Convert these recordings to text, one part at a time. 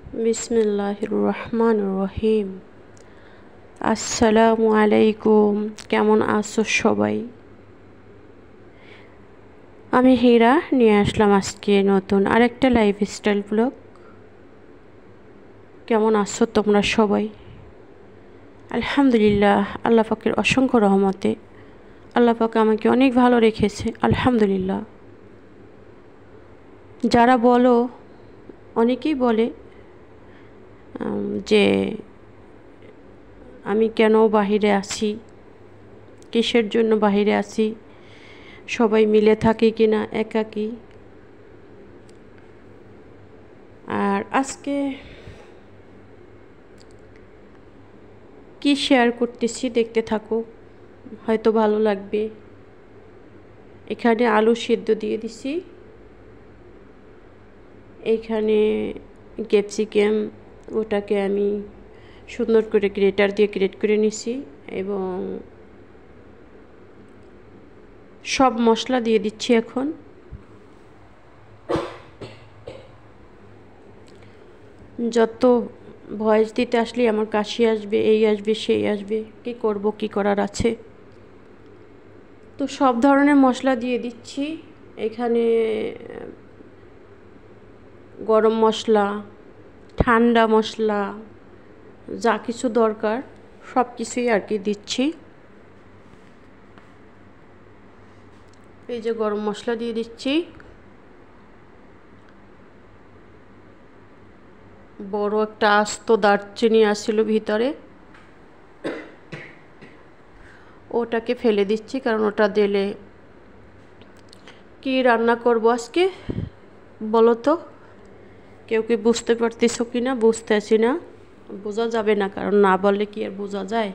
বিসমিল্লাহির রহমানির রহিম। আসসালামু আলাইকুম। কেমন আছো সবাই? আমি হীরা নিয়ে আসলাম আজকে নতুন আরেকটা লাইফস্টাইল ব্লগ। কেমন আছো তোমরা সবাই? আলহামদুলিল্লাহ, আল্লাহ পাকের অসংখ্য রহমতে আল্লাহ পাক আমাকে অনেক ভালো রেখেছে, আলহামদুলিল্লাহ। যারা বলো, অনেকেই বলে যে আমি কেন বাহিরে আছি, কিসের জন্য বাহিরে আছি, সবাই মিলে থাকি কিনা একাকী। আর আজকে কি শেয়ার করতেছি দেখতে থাকো, হয়তো ভালো লাগবে। এখানে আলু সিদ্ধ দিয়ে দিছি, এইখানে ক্যাপসিকাম, ওটাকে আমি সুন্দর করে গ্রেটার দিয়ে গ্রেট করে নিছি এবং সব মশলা দিয়ে দিচ্ছি। এখন যত ভয়েস দিতে আসলে আমার কাশি আসবে, এই আসবে সেই আসবে, কি করব, কি করার আছে। তো সব ধরনের মশলা দিয়ে দিচ্ছি। এখানে গরম মশলা, ঠান্ডা মশলা, যা কিছু দরকার সব কিছুই আর কি দিচ্ছি। এই যে গরম মশলা দিয়ে দিচ্ছি, বড় একটা আস্ত দারচিনি আসছিল ভিতরে, ওটাকে ফেলে দিচ্ছি, কারণ ওটা দিলে কি রান্না করব আজকে বলো তো? কেউ কি বুঝতে পারতেছো কি না? বুঝতেছি না, বোঝা যাবে না, কারণ না বললে কি আর বোঝা যায়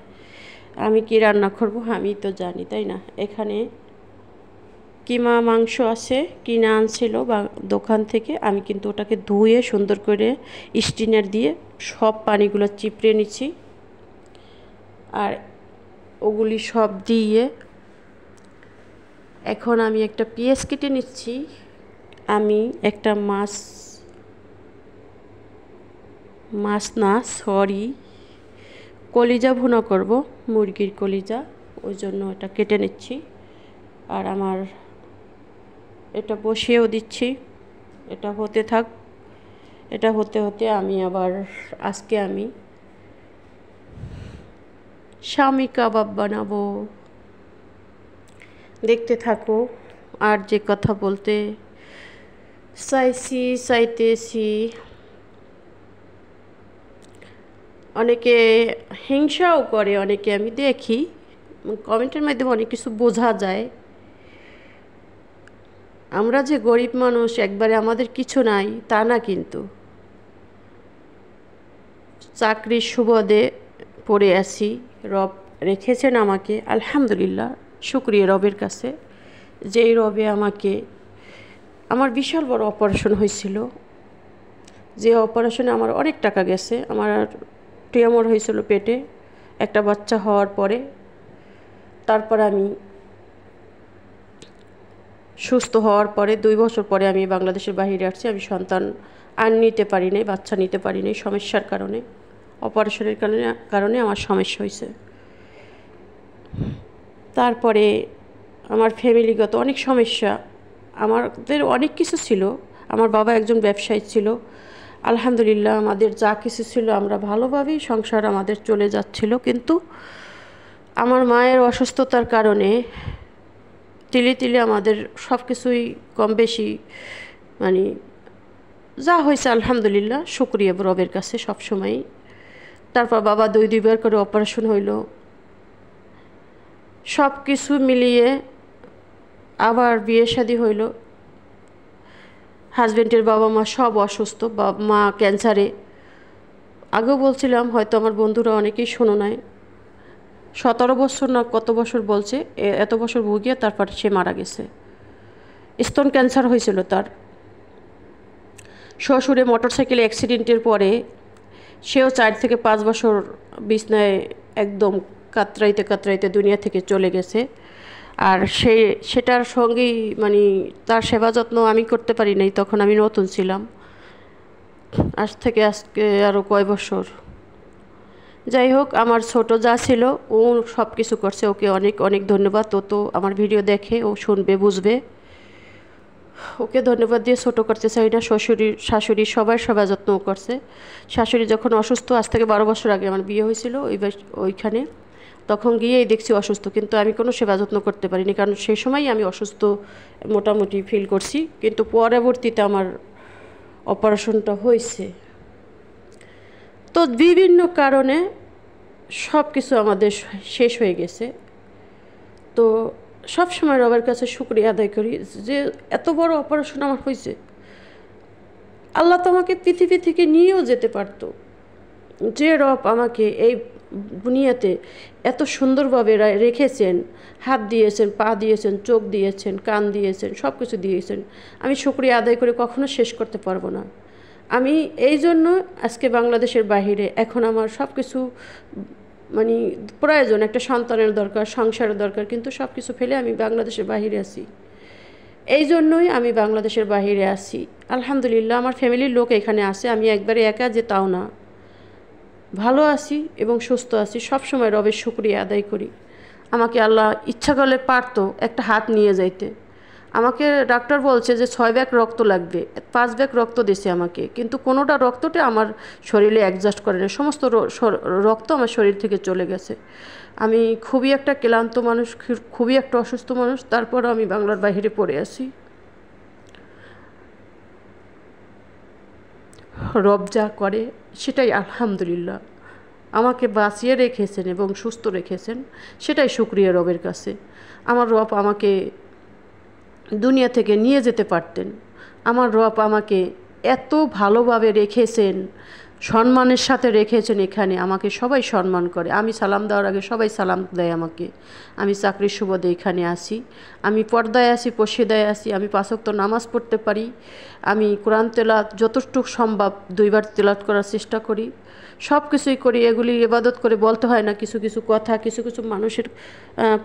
আমি কি রান্না করব? আমি তো জানি, তাই না? এখানে কিমা মাংস আছে, কিনে আনছিল বা দোকান থেকে। আমি কিন্তু ওটাকে ধুয়ে সুন্দর করে স্টিনার দিয়ে সব পানিগুলো চিপড়ে নিচ্ছি। আর ওগুলি সব দিয়ে এখন আমি একটা পেঁয়াজ কেটে নিচ্ছি। আমি একটা মাছ না, সরি, কলিজা ভুনা করব, মুরগির কলিজা, ওই জন্য এটা কেটে নিচ্ছি। আর আমার এটা বসিয়েও দিচ্ছি, এটা হতে থাক। এটা হতে হতে আমি আবার আজকে আমি শামি কাবাব বানাবো, দেখতে থাকো। আর যে কথা বলতে চাইতেছি, অনেকে হিংসাও করে, অনেকে আমি দেখি কমেন্টের মাধ্যমে অনেক কিছু বোঝা যায়। আমরা যে গরিব মানুষ, একবারে আমাদের কিছু নাই তা না, কিন্তু চাকরির সুবাদে পড়ে আছি। রব রেখেছেন আমাকে, আলহামদুলিল্লাহ, শুকরিয়া রবের কাছে। যেই রবে আমাকে, আমার বিশাল বড় অপারেশন হয়েছিল, যে অপারেশনে আমার অনেক টাকা গেছে। আমার টিউমার হয়েছিল পেটে একটা বাচ্চা হওয়ার পরে। তারপর আমি সুস্থ হওয়ার পরে 2 বছর পরে আমি বাংলাদেশের বাইরে আসছি। আমি সন্তান আর নিতে পারি নাই, বাচ্চা নিতে পারি নাই সমস্যার কারণে, অপারেশনের কারণে আমার সমস্যা হয়েছে। তারপরে আমার ফ্যামিলিগত অনেক সমস্যা, আমাদের অনেক কিছু ছিল। আমার বাবা একজন ব্যবসায়ী ছিল, আলহামদুলিল্লাহ আমাদের যা কিছু ছিল আমরা ভালোভাবেই সংসার আমাদের চলে যাচ্ছিল। কিন্তু আমার মায়ের অসুস্থতার কারণে তিলে তিলে আমাদের সব কিছুই কম বেশি, মানে যা হয়েছে আলহামদুলিল্লাহ, শুকরিয়া রবের কাছে সবসময়। তারপর বাবা 2বার করে অপারেশন হইল, সব কিছু মিলিয়ে আবার বিয়ে শাদী হইল। হাজব্যান্ডের বাবা মা সব অসুস্থ, বাবা মা ক্যান্সারে। আগেও বলছিলাম, হয়তো আমার বন্ধুরা অনেকেই শোনো নাই, 17 বছর না কত বছর বলছে, এত বছর ভুগিয়ে তারপর সে মারা গেছে। স্তন ক্যান্সার হয়েছিল তার। শ্বশুরে মোটরসাইকেল অ্যাক্সিডেন্টের পরে সেও 4 থেকে 5 বছর বিছনায় একদম কাতরাইতে দুনিয়া থেকে চলে গেছে। আর সেটার সঙ্গেই মানে তার সেবা যত্ন আমি করতে পারি নাই, তখন আমি নতুন ছিলাম। আজ থেকে আজকে আরও কয় বছর, যাই হোক আমার ছোট যা ছিল ও সব কিছু করছে, ওকে অনেক অনেক ধন্যবাদ। ও তো আমার ভিডিও দেখে, ও শুনবে বুঝবে, ওকে ধন্যবাদ দিয়ে ছোটো করতে চাই না। শ্বশুরি শাশুড়ি সবার সেবা যত্ন করছে। শাশুড়ি যখন অসুস্থ, আজ থেকে 12 বছর আগে আমার বিয়ে হয়েছিল ওইখানে, তখন গিয়েই দেখছি অসুস্থ, কিন্তু আমি কোনো সেবা যত্ন করতে পারিনি, কারণ সেই সময়ই আমি অসুস্থ মোটামুটি ফিল করছি, কিন্তু পরবর্তীতে আমার অপারেশনটা হয়েছে। তো বিভিন্ন কারণে সব কিছু আমাদের শেষ হয়ে গেছে। তো সব সময় রবের কাছে শুকরিয়া আদায় করি যে এত বড় অপারেশন আমার হয়েছে। আল্লাহ তো আমাকে পৃথিবী থেকে নিয়েও যেতে পারতো, যে রব আমাকে এই দুনিয়াতে এত সুন্দরভাবে রেখেছেন, হাত দিয়েছেন, পা দিয়েছেন, চোখ দিয়েছেন, কান দিয়েছেন, সব কিছু দিয়েছেন, আমি শুকরিয়া আদায় করে কখনো শেষ করতে পারবো না। আমি এই জন্য আজকে বাংলাদেশের বাহিরে, এখন আমার সব কিছু মানে প্রয়োজন, একটা সন্তানের দরকার, সংসারের দরকার, কিন্তু সব কিছু ফেলে আমি বাংলাদেশের বাহিরে আছি। এই জন্যই আমি বাংলাদেশের বাহিরে আছি। আলহামদুলিল্লাহ আমার ফ্যামিলির লোক এখানে আছে, আমি একবারে একা যে তাও না, ভালো আছি এবং সুস্থ আছি। সব সময় রবের শুকরিয়া আদায় করি। আমাকে আল্লাহ ইচ্ছা করলে পারতো একটা হাত নিয়ে যাইতে। আমাকে ডাক্তার বলছে যে 6 ব্যাগ রক্ত লাগবে, 5 ব্যাগ রক্ত দিয়েছে আমাকে, কিন্তু কোনোটা রক্তটা আমার শরীরে অ্যাডজাস্ট করে না, সমস্ত রক্ত আমার শরীর থেকে চলে গেছে। আমি খুবই একটা ক্লান্ত মানুষ, খুবই একটা অসুস্থ মানুষ, তারপরও আমি বাংলার বাইরে পড়ে আছি। রব যা করে সেটাই আলহামদুলিল্লাহ, আমাকে বাঁচিয়ে রেখেছেন এবং সুস্থ রেখেছেন, সেটাই শুকরিয়া রবের কাছে। আমার রব আমাকে দুনিয়া থেকে নিয়ে যেতে পারতেন, আমার রব আমাকে এত ভালোভাবে রেখেছেন, সম্মানের সাথে রেখেছেন। এখানে আমাকে সবাই সম্মান করে, আমি সালাম দেওয়ার আগে সবাই সালাম দেয় আমাকে। আমি চাকরির সুবাদে এখানে আসি, আমি পর্দায় আসি, পশিদায় আসি, আমি 5 ওয়াক্ত নামাজ পড়তে পারি, আমি কোরআন তেলাওয়াত যতটুকু সম্ভব 2 বার তেলাওয়াত করার চেষ্টা করি, সব কিছুই করি। এগুলি ইবাদত করে বলতে হয় না, কিছু কিছু কথা, কিছু কিছু মানুষের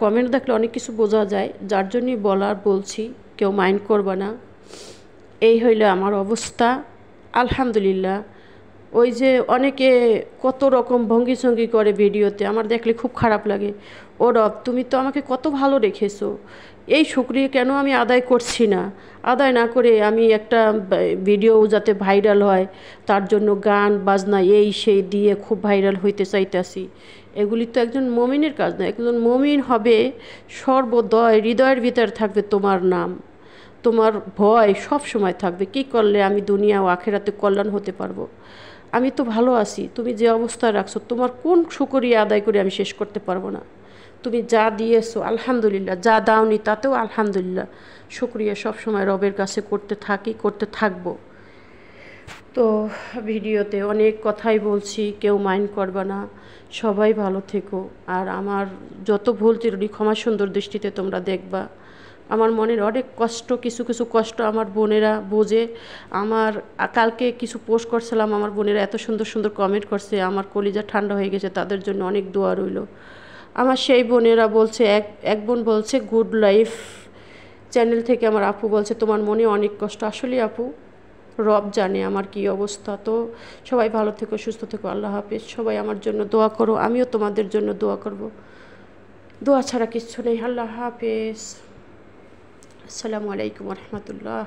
কমেন্ট দেখলে অনেক কিছু বোঝা যায়, যার জন্যই বলছি, কেউ মাইন্ড করবে না। এই হইলে আমার অবস্থা। আলহামদুলিল্লাহ। ওই যে অনেকে কত রকম ভঙ্গি সঙ্গি করে ভিডিওতে, আমার দেখলে খুব খারাপ লাগে। ও রব, তুমি তো আমাকে কত ভালো রেখেছো, এই শুকরিয়া কেন আমি আদায় করছি না? আদায় না করে আমি একটা ভিডিও যাতে ভাইরাল হয় তার জন্য গান বাজনা এই সেই দিয়ে খুব ভাইরাল হইতে চাইতেছি। এগুলি তো একজন মমিনের কাজ না। একজন মমিন হবে সর্বদয় হৃদয়ের ভিতরে থাকবে তোমার নাম, তোমার ভয় সব সময় থাকবে, কি করলে আমি দুনিয়া ও আখেরাতে কল্যাণ হতে পারবো। আমি তো ভালো আছি, তুমি যে অবস্থায় রাখছো, তোমার কোন শুকরিয়া আদায় করে আমি শেষ করতে পারবো না। তুমি যা দিয়েছো আলহামদুলিল্লাহ, যা দাওনি তাতেও আলহামদুলিল্লাহ। শুকরিয়া সবসময় রবের কাছে করতে থাকি, করতে থাকবো। তো ভিডিওতে অনেক কথাই বলছি, কেউ মাইন্ড করবে না, সবাই ভালো থেকো। আর আমার যত ভুল ত্রুটি ক্ষমা সুন্দর দৃষ্টিতে তোমরা দেখবা। আমার মনের অনেক কষ্ট, কিছু কিছু কষ্ট আমার বোনেরা বোঝে। আমার কালকে কিছু পোস্ট করছিলাম, আমার বোনেরা এত সুন্দর সুন্দর কমেন্ট করছে, আমার কলিজা ঠান্ডা হয়ে গেছে, তাদের জন্য অনেক দোয়া রইল। আমার সেই বোনেরা বলছে, এক বোন বলছে গুড লাইফ চ্যানেল থেকে আমার আপু বলছে তোমার মনে অনেক কষ্ট। আসলে আপু, রব জানে আমার কি অবস্থা। তো সবাই ভালো থেকো, সুস্থ থেকো, আল্লাহ হাফেজ। সবাই আমার জন্য দোয়া করো, আমিও তোমাদের জন্য দোয়া করব। দোয়া ছাড়া কিচ্ছু নেই। আল্লাহ হাফেজ। আসসালামু আলাইকুম রহমতুল্লাহ।